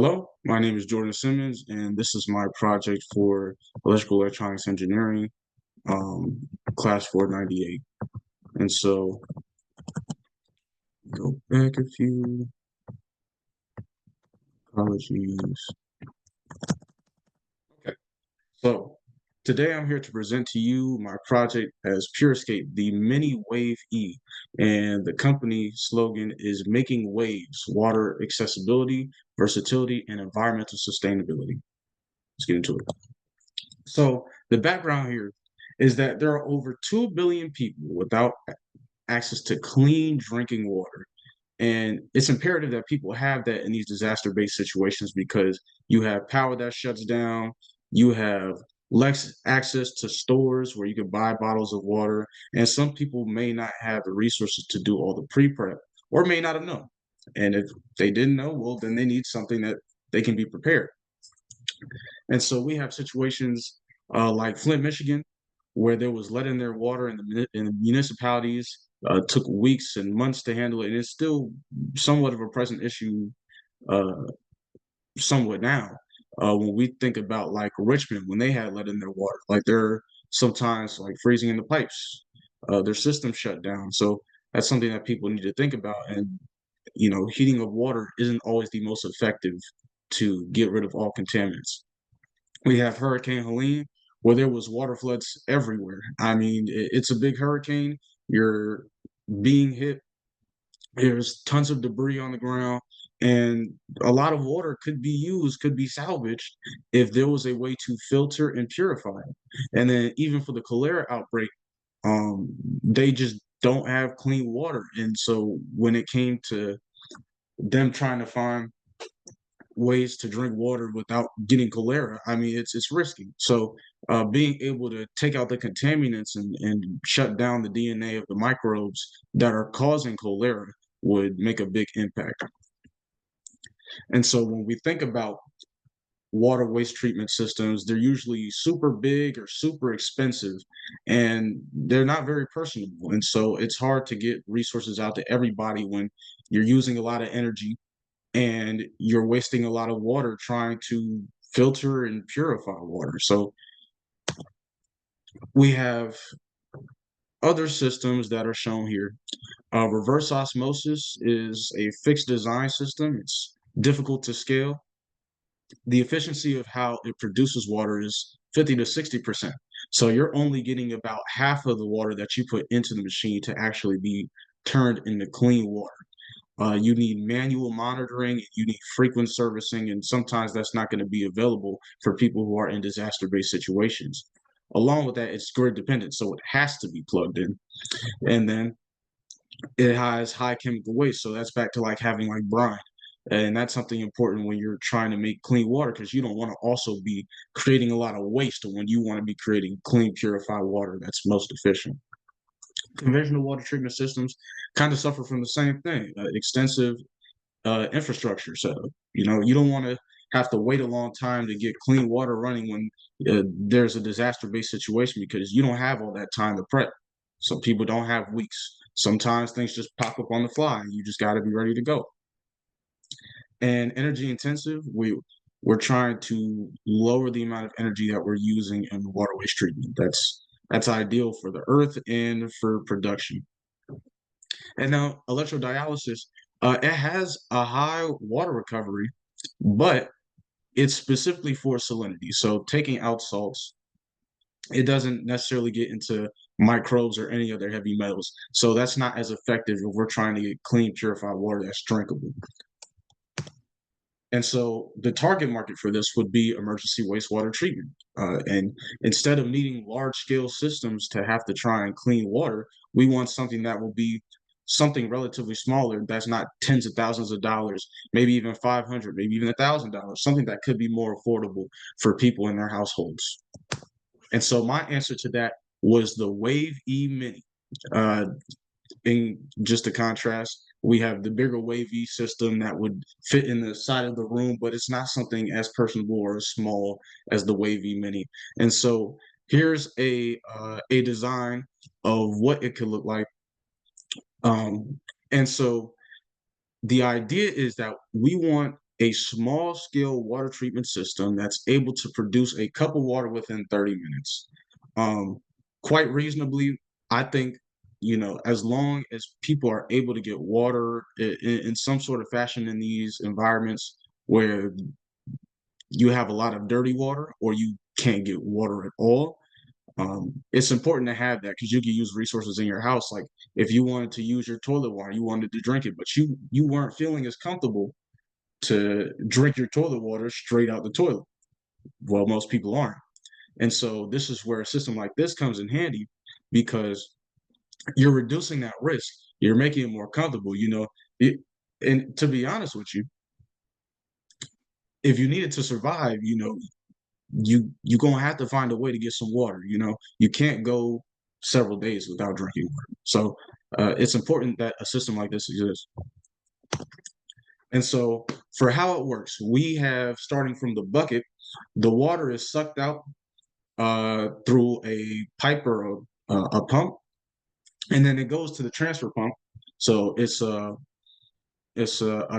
Hello, my name is Jordan Simmons, and this is my project for electrical electronics engineering, um, class 498. And so, go back a few apologies. Okay, so today I'm here to present to you my project as Pure Escape, the mini WAV-E, and the company slogan is making waves, water accessibility, versatility, and environmental sustainability. Let's get into it. So the background here is that there are over 2 billion people without access to clean drinking water. And it's imperative that people have that in these disaster-based situations because you have power that shuts down, you have less access to stores where you can buy bottles of water, and some people may not have the resources to do all the pre-prep or may not have known. And if they didn't know, well, then they need something that they can be prepared. And so we have situations like Flint, Michigan, where there was lead in their water, and the municipalities took weeks and months to handle it. And it's still somewhat of a present issue, uh, somewhat now. When we think about like Richmond, when they had lead in their water, like they're sometimes like freezing in the pipes, their system shut down. So that's something that people need to think about. And heating of water isn't always the most effective to get rid of all contaminants. We have Hurricane Helene, where there was water floods everywhere. I mean, it's a big hurricane. You're being hit. There's tons of debris on the ground, and a lot of water could be used, could be salvaged if there was a way to filter and purify it. And then even for the cholera outbreak, they just don't have clean water. And so when it came to them trying to find ways to drink water without getting cholera, I mean, it's risky. So being able to take out the contaminants and shut down the DNA of the microbes that are causing cholera would make a big impact. And so when we think about water waste treatment systems, they're usually super big or super expensive, and they're not very personable. And so it's hard to get resources out to everybody when you're using a lot of energy and you're wasting a lot of water trying to filter and purify water. So we have other systems that are shown here. Reverse osmosis is a fixed design system. It's difficult to scale. The efficiency of how it produces water is 50 to 60%. So you're only getting about half of the water that you put into the machine to actually be turned into clean water. You need manual monitoring, you need frequent servicing, and sometimes that's not going to be available for people who are in disaster-based situations. Along with that, it's grid dependent, so it has to be plugged in. And then it has high chemical waste, so that's back to like having like brine. And that's something important when you're trying to make clean water because you don't want to also be creating a lot of waste when you want to be creating clean, purified water that's most efficient. Conventional water treatment systems kind of suffer from the same thing, extensive infrastructure setup. You don't want to have to wait a long time to get clean water running when there's a disaster-based situation because you don't have all that time to prep. Some people don't have weeks. Sometimes things just pop up on the fly and you just got to be ready to go. And energy intensive, we're trying to lower the amount of energy that we're using in water waste treatment. That's ideal for the earth and for production. And now electrodialysis, it has a high water recovery, but it's specifically for salinity. So taking out salts, it doesn't necessarily get into microbes or any other heavy metals. So that's not as effective if we're trying to get clean, purified water that's drinkable. And so the target market for this would be emergency wastewater treatment. And instead of needing large scale systems to have to try and clean water, we want something that will be something relatively smaller that's not tens of thousands of dollars, maybe even 500, maybe even $1,000, something that could be more affordable for people in their households. And so my answer to that was the WAV-E Mini. Uh, in just a contrast, we have the bigger WAV-E system that would fit in the side of the room, but it's not something as personable or as small as the WAV-E Mini. And so here's a design of what it could look like. And so the idea is that we want a small scale water treatment system that's able to produce a cup of water within 30 minutes. Um, Quite reasonably, I think, as long as people are able to get water in some sort of fashion in these environments where you have a lot of dirty water or you can't get water at all, it's important to have that because you can use resources in your house. Like if you wanted to use your toilet water, you wanted to drink it, but you weren't feeling as comfortable to drink your toilet water straight out the toilet. Well, most people aren't. And so this is where a system like this comes in handy because you're reducing that risk. You're making it more comfortable, and to be honest with you, if you needed to survive, you're gonna have to find a way to get some water. You can't go several days without drinking water. So it's important that a system like this exists. And so for how it works, we have starting from the bucket, the water is sucked out through a pipe or a pump, and then it goes to the transfer pump. So it's a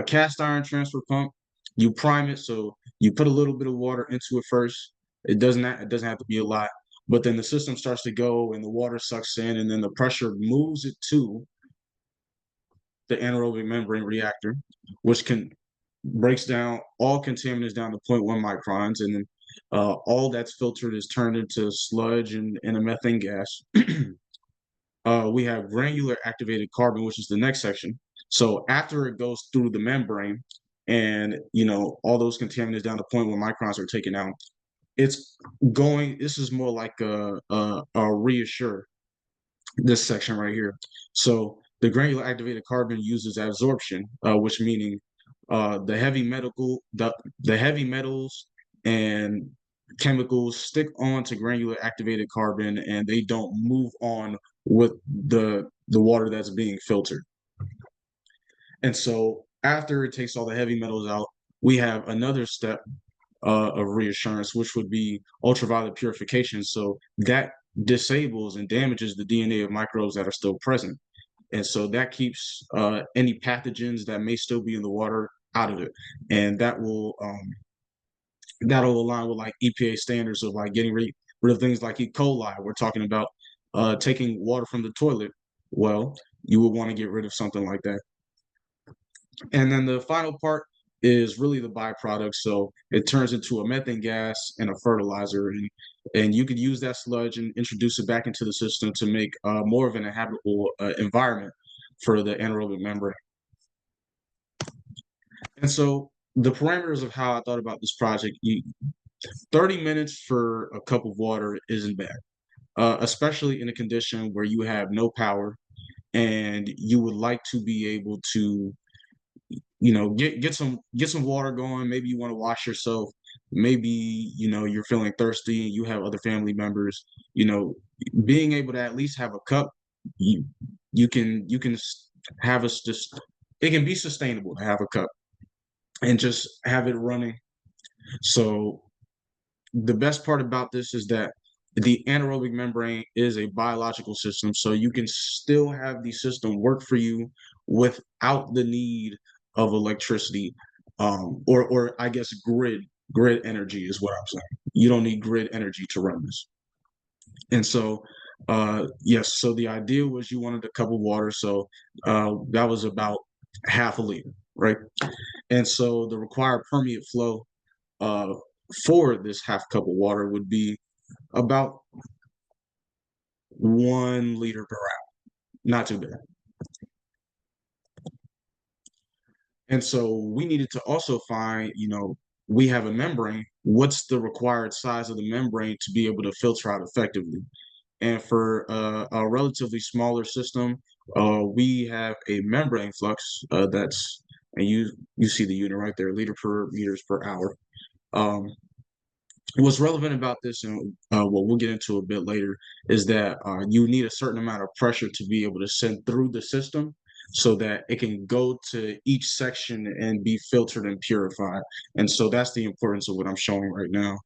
cast iron transfer pump. You prime it, so you put a little bit of water into it first. It doesn't have to be a lot, but then the system starts to go, and the water sucks in, and then the pressure moves it to the anaerobic membrane reactor, which can breaks down all contaminants down to zero point 0.1 microns, and then all that's filtered is turned into sludge and a methane gas. We have granular activated carbon, which is the next section. So after it goes through the membrane and all those contaminants down to 0.1 microns are taken out, it's going, this is more like a reassure, this section right here. So the granular activated carbon uses absorption, which meaning the heavy metals and chemicals stick on to granular activated carbon and they don't move on with the water that's being filtered. And so after it takes all the heavy metals out, we have another step of reassurance, which would be ultraviolet purification. So that disables and damages the DNA of microbes that are still present. And so that keeps any pathogens that may still be in the water out of it. And that'll align with like EPA standards of like getting rid of things like E. coli. We're talking about taking water from the toilet. Well, you would want to get rid of something like that. And then the final part is really the byproduct. So it turns into a methane gas and a fertilizer. And you could use that sludge and introduce it back into the system to make more of an habitable environment for the anaerobic membrane. And so the parameters of how I thought about this project, 30 minutes for a cup of water isn't bad, especially in a condition where you have no power and you would like to be able to get some water going. Maybe you want to wash yourself. Maybe you're feeling thirsty and you have other family members. Being able to at least have a cup, you can have us just, it can be sustainable to have a cup and just have it running. So the best part about this is that the anaerobic membrane is a biological system, so you can still have the system work for you without the need of electricity, or I guess grid energy is what I'm saying. You don't need grid energy to run this. And so, yes, so the idea was you wanted a cup of water, so that was about half a liter, right? And so the required permeate flow uh, for this half cup of water would be about 1 liter per hour. Not too bad. And so we needed to also find, we have a membrane. What's the required size of the membrane to be able to filter out effectively? And for a relatively smaller system, we have a membrane flux and you see the unit right there, liter per meters per hour. Um, what's relevant about this, and what we'll get into a bit later, is that you need a certain amount of pressure to be able to send through the system so that it can go to each section and be filtered and purified. And so that's the importance of what I'm showing right now.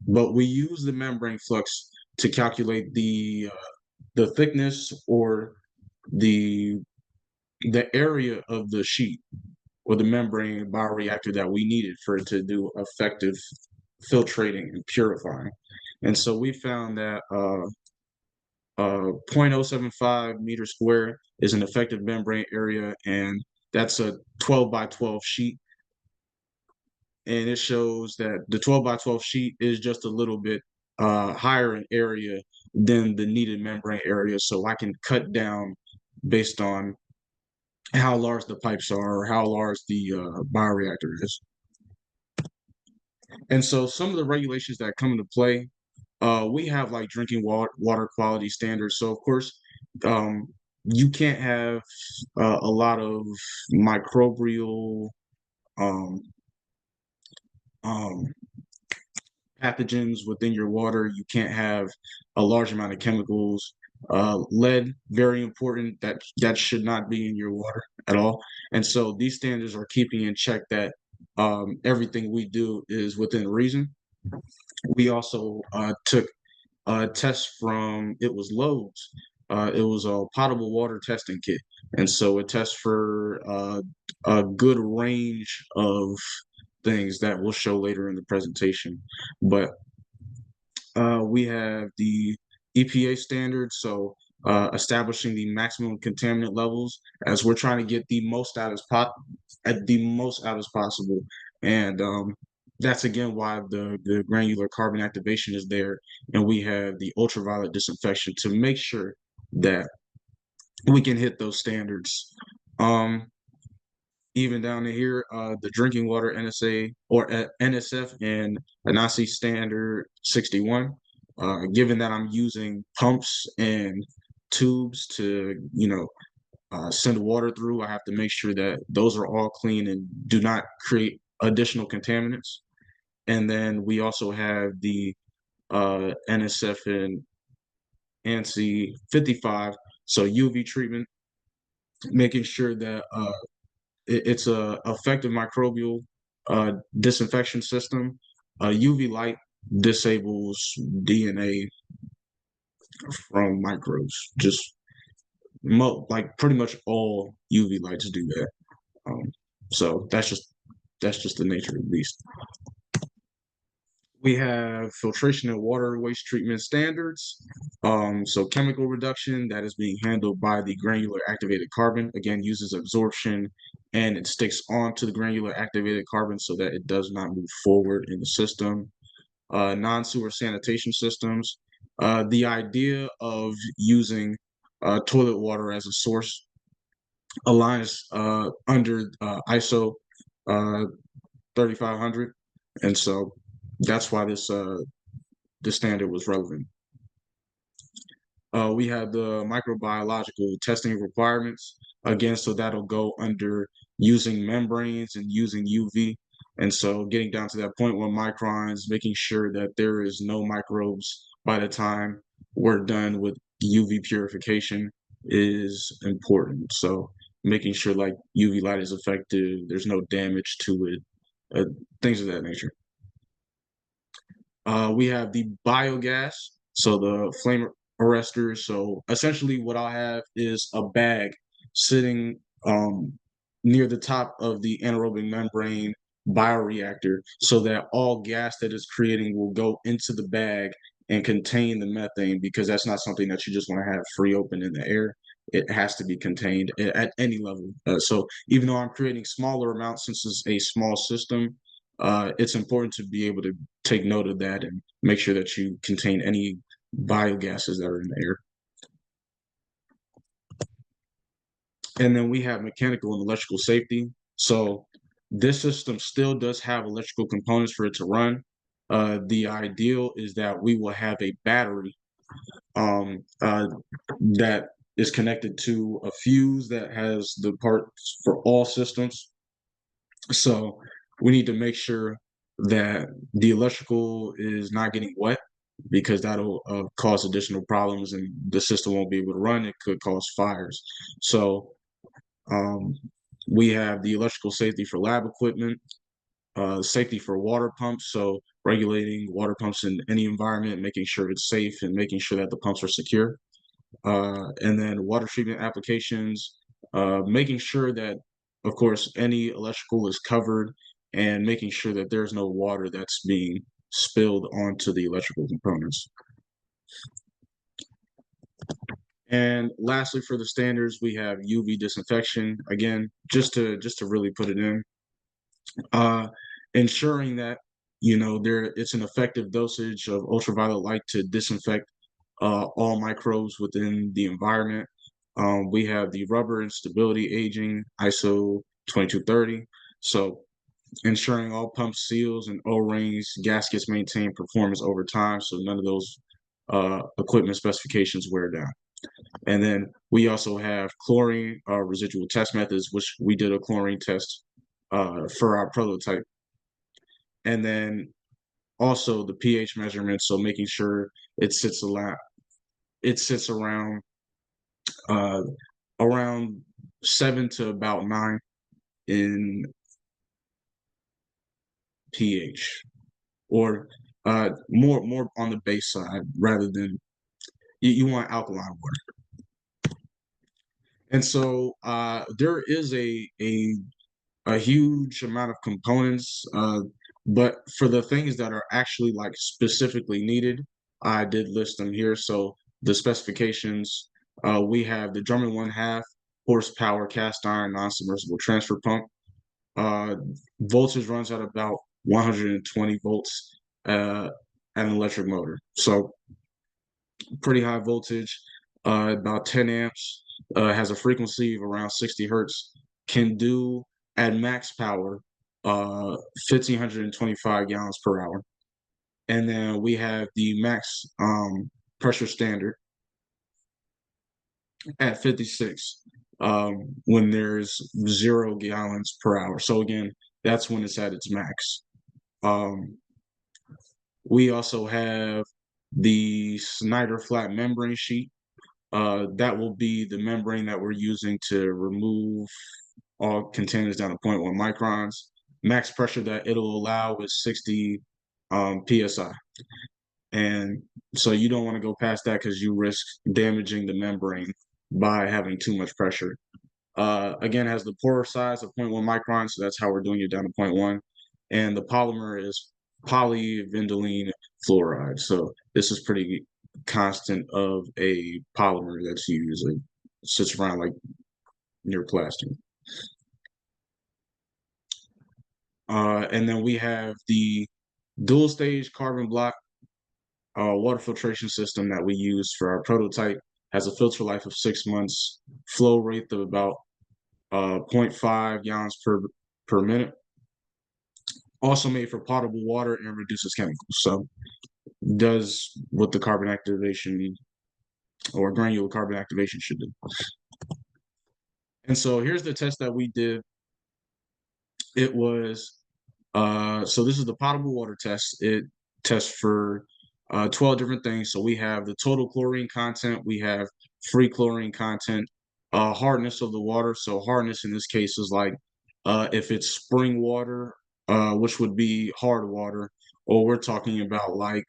But we use the membrane flux to calculate the thickness or the the area of the sheet. or the membrane bioreactor that we needed for it to do effective filtrating and purifying. And so we found that 0.075 meters square is an effective membrane area, and that's a 12 by 12 sheet. And it shows that the 12 by 12 sheet is just a little bit higher in area than the needed membrane area. So I can cut down based on how large the pipes are or how large the bioreactor is. And so some of the regulations that come into play, we have like drinking water quality standards. So of course, um, you can't have a lot of microbial um, um, pathogens within your water. You can't have a large amount of chemicals. Lead, very important. That should not be in your water at all. And so these standards are keeping in check that everything we do is within reason. We also took a test from, it was Lowe's. It was a potable water testing kit. And so it tests for a good range of things that we'll show later in the presentation. But we have the EPA standards, so establishing the maximum contaminant levels as we're trying to get the most out as possible. And that's again why the granular carbon activation is there, and we have the ultraviolet disinfection to make sure that we can hit those standards. Um, Even down to here, the drinking water NSA or NSF and ANSI standard 61. Given that I'm using pumps and tubes to, send water through, I have to make sure that those are all clean and do not create additional contaminants. And then we also have the NSF and ANSI 55, so UV treatment, making sure that it's a effective microbial disinfection system. UV light disables DNA from microbes. Just like pretty much all UV lights do that. So that's just the nature of the beast. We have filtration and water waste treatment standards. So chemical reduction that is being handled by the granular activated carbon, again, uses absorption and it sticks onto the granular activated carbon so that it does not move forward in the system. Non-sewer sanitation systems. The idea of using toilet water as a source aligns under ISO 3500. And so that's why this standard was relevant. We have the microbiological testing requirements again, so that'll go under using membranes and using UV. And so getting down to that point 1 microns, making sure that there is no microbes by the time we're done with UV purification is important. So making sure like UV light is effective, there's no damage to it, things of that nature. We have the biogas, so the flame arresters. So essentially, what I'll have is a bag sitting near the top of the anaerobic membrane bioreactor, so that all gas that it's creating will go into the bag and contain the methane, because that's not something that you just want to have free open in the air. It has to be contained at any level. So even though I'm creating smaller amounts, since it's a small system, it's important to be able to take note of that and make sure that you contain any biogases that are in the air. And then we have mechanical and electrical safety. So this system still does have electrical components for it to run. The ideal is that we will have a battery that is connected to a fuse that has the parts for all systems. So we need to make sure that the electrical is not getting wet, because that'll cause additional problems and the system won't be able to run. It could cause fires. So we have the electrical safety for lab equipment, safety for water pumps. So regulating water pumps in any environment, making sure it's safe and making sure that the pumps are secure. And then water treatment applications, making sure that of course, any electrical is covered, and making sure that there's no water that's being spilled onto the electrical components. And lastly, for the standards, we have UV disinfection. Again, just to really put it in, uh, ensuring that there it's an effective dosage of ultraviolet light to disinfect all microbes within the environment. We have the rubber and stability aging ISO 2230. So ensuring all pump seals and O-rings, gaskets maintain performance over time, so none of those equipment specifications wear down. And then we also have chlorine residual test methods, which we did a chlorine test for our prototype. And then also the pH measurement, so making sure it sits around uh, around 7 to about 9 in pH, or more on the base side rather than you want alkaline water. And so there is a huge amount of components, but for the things that are actually like specifically needed, I did list them here. So the specifications, we have the Drummond 1/2 horsepower cast iron non-submersible transfer pump. Uh, Voltage runs at about 120 volts at an electric motor. So pretty high voltage, about 10 amps, has a frequency of around 60 hertz, can do at max power 1,525 gallons per hour. And then we have the max pressure standard at 56 when there's 0 gallons per hour. So again, that's when it's at its max. Um, we also have the Snyder flat membrane sheet. That will be the membrane that we're using to remove all containers down to 0.1 microns. Max pressure that it'll allow is 60 psi. And so you don't want to go past that because you risk damaging the membrane by having too much pressure. Again, has the pore size of 0.1 microns, so that's how we're doing it down to 0.1. And the polymer is polyvinylene fluoride. So this is pretty constant of a polymer that's used. It sits around like near plastic. And then we have the dual stage carbon block water filtration system that we use for our prototype. Has a filter life of 6 months, flow rate of about 0.5 gallons per minute. Also made for potable water and reduces chemicals. So does what the carbon activation or granular carbon activation should do. And so here's the test that we did. It was so this is the potable water test. It tests for 12 different things. So we have the total chlorine content, we have free chlorine content, hardness of the water. So hardness in this case is like if it's spring water, which would be hard water, or we're talking about like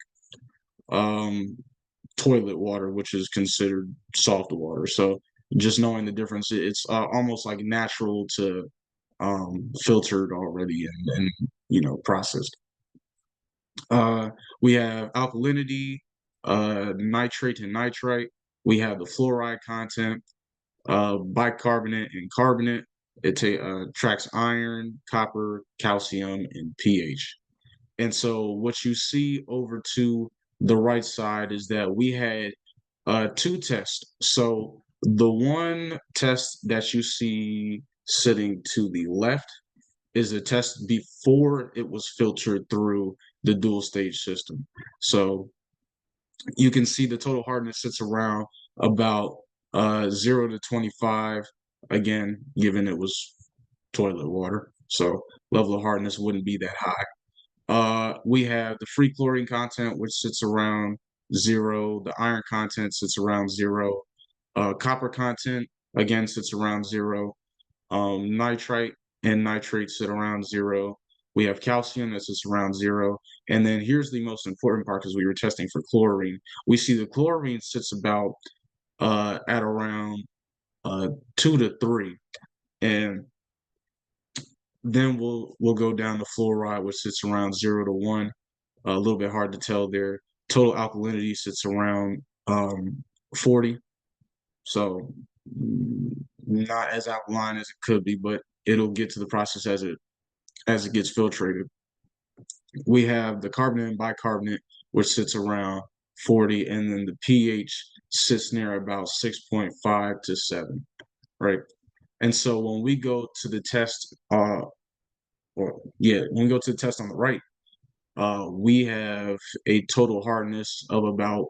um, toilet water, which is considered soft water. So just knowing the difference, it's almost like natural to filtered already and processed. We have alkalinity, nitrate and nitrite. We have the fluoride content, bicarbonate and carbonate. It tracks iron, copper, calcium, and pH. And so what you see over to the right side is that we had two tests. So the one test that you see sitting to the left is a test before it was filtered through the dual stage system. So you can see the total hardness sits around about 0 to 25, again, given it was toilet water. So level of hardness wouldn't be that high. We have the free chlorine content, which sits around 0. The iron content sits around 0. Copper content, again, sits around 0. Nitrite and nitrate sit around 0. We have calcium that sits around 0. And then here's the most important part, because we were testing for chlorine. We see the chlorine sits about at around 2 to 3. And Then we'll go down to fluoride, which sits around 0 to 1. A little bit hard to tell there. Total alkalinity sits around 40. So not as alkaline as it could be, but it'll get to the process as it gets filtrated. We have the carbonate and bicarbonate, which sits around 40, and then the pH sits near about 6.5 to 7, right? And so when we go to the test, when we go to the test on the right, we have a total hardness of about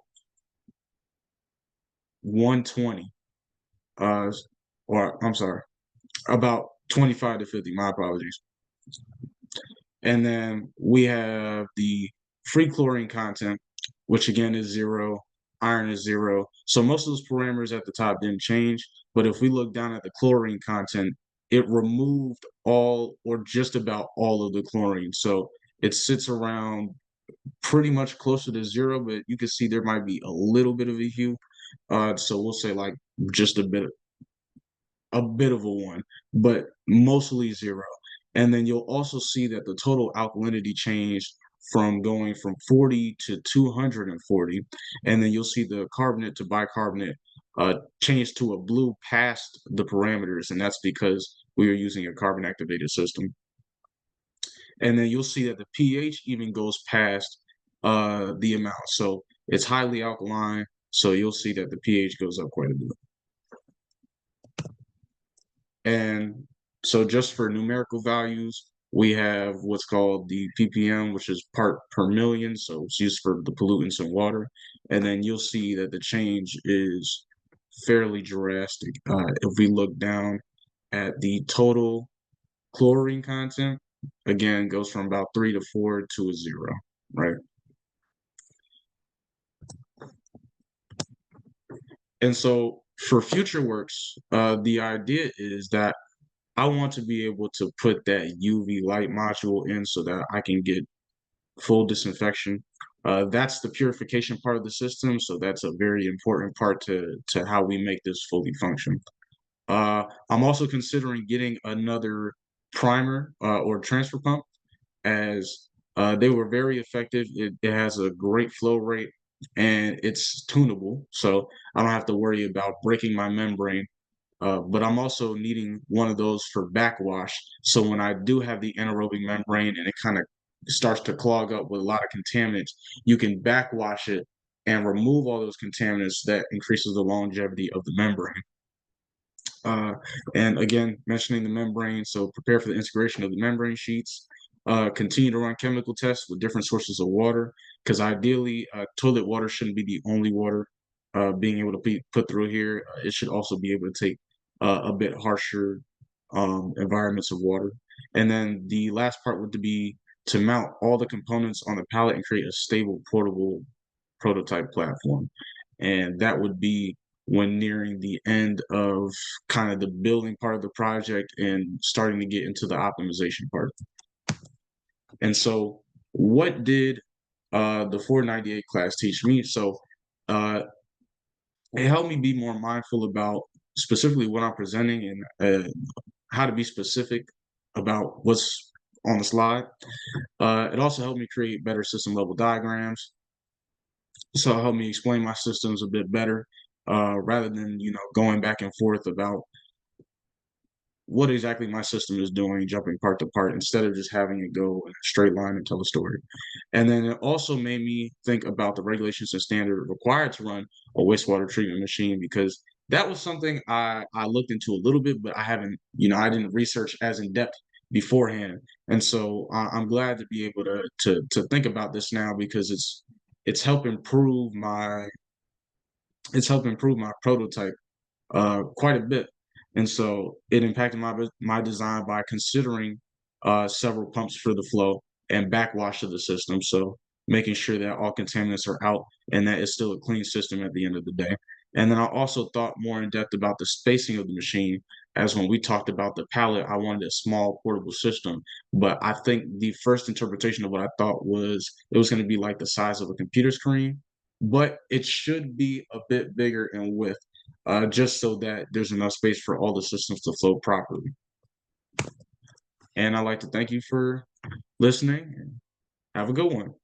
120, or I'm sorry, about 25 to 50. My apologies. And then we have the free chlorine content, which again is 0, iron is 0. So most of those parameters at the top didn't change. But if we look down at the chlorine content, it removed all or just about all of the chlorine. So it sits around pretty much closer to 0, but you can see there might be a little bit of a hue. So we'll say like just a bit of a 1, but mostly 0. And then you'll also see that the total alkalinity changed from going from 40 to 240. And then you'll see the carbonate to bicarbonate change to a blue past the parameters. And that's because we are using a carbon activated system. And then you'll see that the pH even goes past the amount. So it's highly alkaline. So you'll see that the pH goes up quite a bit. And so just for numerical values, we have what's called the ppm, which is part per million. So it's used for the pollutants in water. And then you'll see that the change is fairly drastic. If we look down at the total chlorine content, again, goes from about 3 to 4 to a 0, right? And so for future works, the idea is that I want to be able to put that UV light module in so that I can get full disinfection. That's the purification part of the system, so that's a very important part to how we make this fully function. I'm also considering getting another primer or transfer pump, as they were very effective. It has a great flow rate and it's tunable, so I don't have to worry about breaking my membrane. But I'm also needing one of those for backwash. So when I do have the anaerobic membrane and it kind of starts to clog up with a lot of contaminants, you can backwash it and remove all those contaminants. That increases the longevity of the membrane. Uh, and again, mentioning the membrane, so prepare for the integration of the membrane sheets. Continue to run chemical tests with different sources of water, because ideally, toilet water shouldn't be the only water being able to be put through here. It should also be able to take a bit harsher environments of water. And then the last part would be to mount all the components on the pallet and create a stable, portable prototype platform. And that would be when nearing the end of kind of the building part of the project and starting to get into the optimization part. And so what did the 498 class teach me? So uh, it helped me be more mindful about specifically what I'm presenting and how to be specific about what's on the slide. It also helped me create better system level diagrams. So it helped me explain my systems a bit better, rather than going back and forth about what exactly my system is doing, jumping part to part, instead of just having it go in a straight line and tell a story. And then it also made me think about the regulations and standard required to run a wastewater treatment machine, because that was something I looked into a little bit, but I didn't research as in depth beforehand. And so I'm glad to be able to think about this now, because it's helped improve my it's helped improve my prototype quite a bit. And so it impacted my design by considering several pumps for the flow and backwash of the system. So making sure that all contaminants are out and that it's still a clean system at the end of the day. And then I also thought more in depth about the spacing of the machine, as when we talked about the pallet, I wanted a small portable system. But I think the first interpretation of what I thought was it was going to be like the size of a computer screen, but it should be a bit bigger in width, just so that there's enough space for all the systems to flow properly. And I'd like to thank you for listening and have a good one.